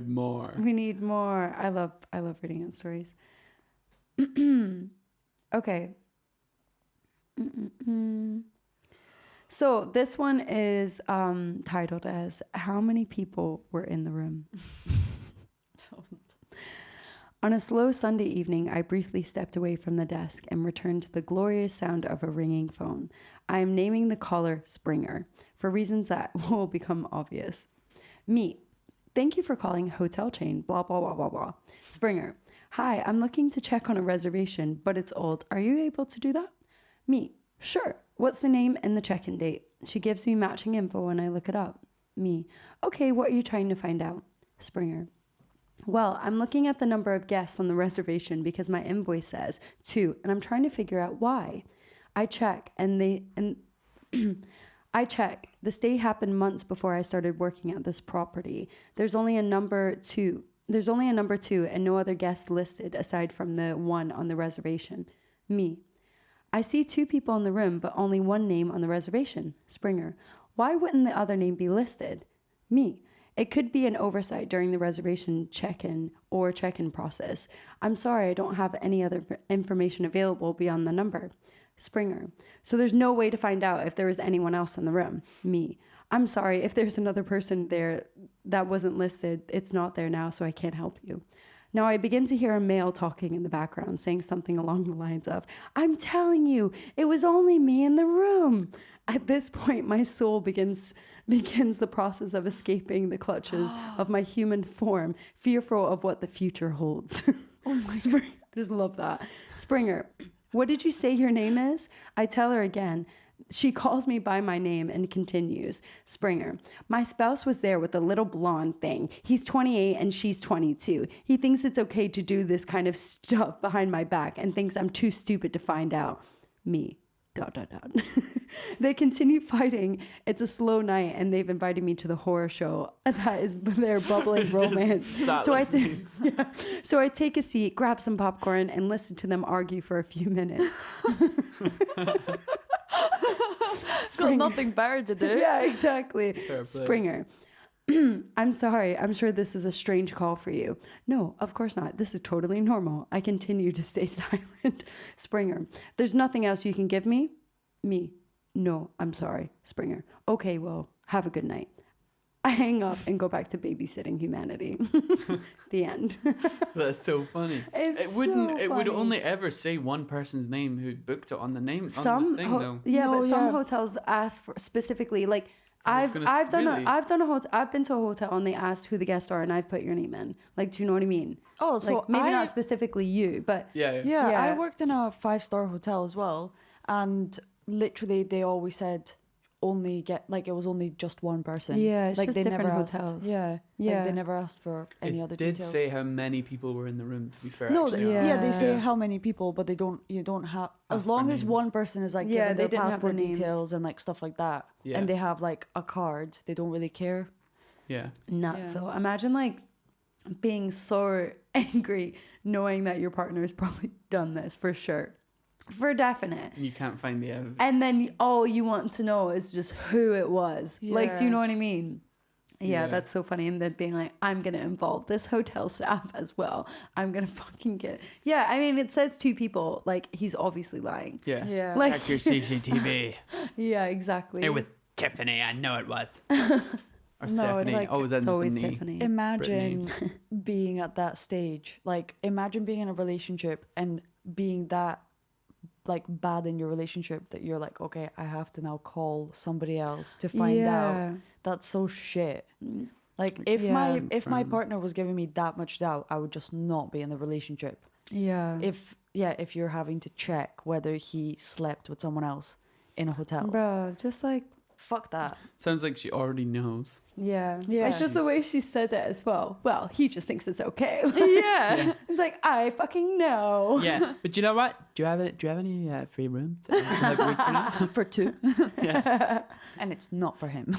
wanted more. We need more. I love reading out stories. Okay. So this one is titled as How Many People Were in the Room? On a slow Sunday evening, I briefly stepped away from the desk and returned to the glorious sound of a ringing phone. I am naming the caller Springer for reasons that will become obvious. Me. Thank you for calling hotel chain, blah, blah, blah, blah, blah. Springer. Hi, I'm looking to check on a reservation, but it's old. Are you able to do that? Me. Sure. What's the name and the check-in date? She gives me matching info and I look it up. Me. Okay, what are you trying to find out? Springer. Well, I'm looking at the number of guests on the reservation because my invoice says 2, and I'm trying to figure out why. I check I check. The stay happened months before I started working at this property. There's only a number 2 and no other guests listed aside from the one on the reservation. Me. I see 2 people in the room, but only one name on the reservation. Springer. Why wouldn't the other name be listed? Me. It could be an oversight during the reservation check-in or check-in process. I'm sorry, I don't have any other information available beyond the number. Springer. So there's no way to find out if there was anyone else in the room. Me. I'm sorry, if there's another person there that wasn't listed, it's not there now, so I can't help you. Now I begin to hear a male talking in the background, saying something along the lines of, I'm telling you, it was only me in the room. At this point, my soul begins the process of escaping the clutches of my human form, fearful of what the future holds. Oh my God. I just love that. Springer, what did you say your name is? I tell her again. She calls me by my name and continues. Springer, my spouse was there with a little blonde thing. He's 28 and she's 22. He thinks it's okay to do this kind of stuff behind my back and thinks I'm too stupid to find out. Me. ... They continue fighting. It's a slow night and they've invited me to the horror show. That is their bubbling romance. So I take a seat, grab some popcorn and listen to them argue for a few minutes. It's got nothing better to do. Yeah, exactly. Springer. I'm sorry. I'm sure this is a strange call for you. No, of course not. This is totally normal. I continue to stay silent. Springer. There's nothing else you can give me? Me. No, I'm sorry. Springer. Okay, well, have a good night. I hang up and go back to babysitting humanity. The end. That's so funny. It would only ever say one person's name who booked it on the name. Some hotels ask for specifically, like, I've been to a hotel and they asked who the guests are and I've put your name in. Like, do you know what I mean? Oh, so like, maybe not specifically you, but yeah. I worked in a 5-star hotel as well, and literally they always said it was only just one person. Yeah, it's like just they different never hotels. Asked, yeah. Like they never asked for any other details. It did say how many people were in the room, to be fair. No, they say how many people, but you don't have, as long as one person is like giving their passport details and like stuff like that, and they have like a card, they don't really care. Yeah. Nuts. So imagine like being so angry knowing that your partner has probably done this for sure. For definite. You can't find the evidence. And then all you want to know is just who it was. Yeah. Like, do you know what I mean? Yeah, that's so funny. And then being like, I'm going to involve this hotel staff as well. I'm going to fucking get... Yeah, I mean, it says 2 people. Like, he's obviously lying. Yeah. Like, check your CCTV. Yeah, exactly. It was Tiffany. I know it was. Or Stephanie. It's always Stephanie. Imagine being at that stage. Like, imagine being in a relationship and being that like bad in your relationship that you're like, okay, I have to now call somebody else to find out. That's so shit. Like if my partner was giving me that much doubt, I would just not be in the relationship. If you're having to check whether he slept with someone else in a hotel, bro, just like fuck that. Sounds like she already knows. Yeah. It's just the way she said it as well. Well, he just thinks it's okay. Yeah. It's like, I fucking know. Yeah. But you know what? Do you have any free rooms? For 2. Yeah. And it's not for him.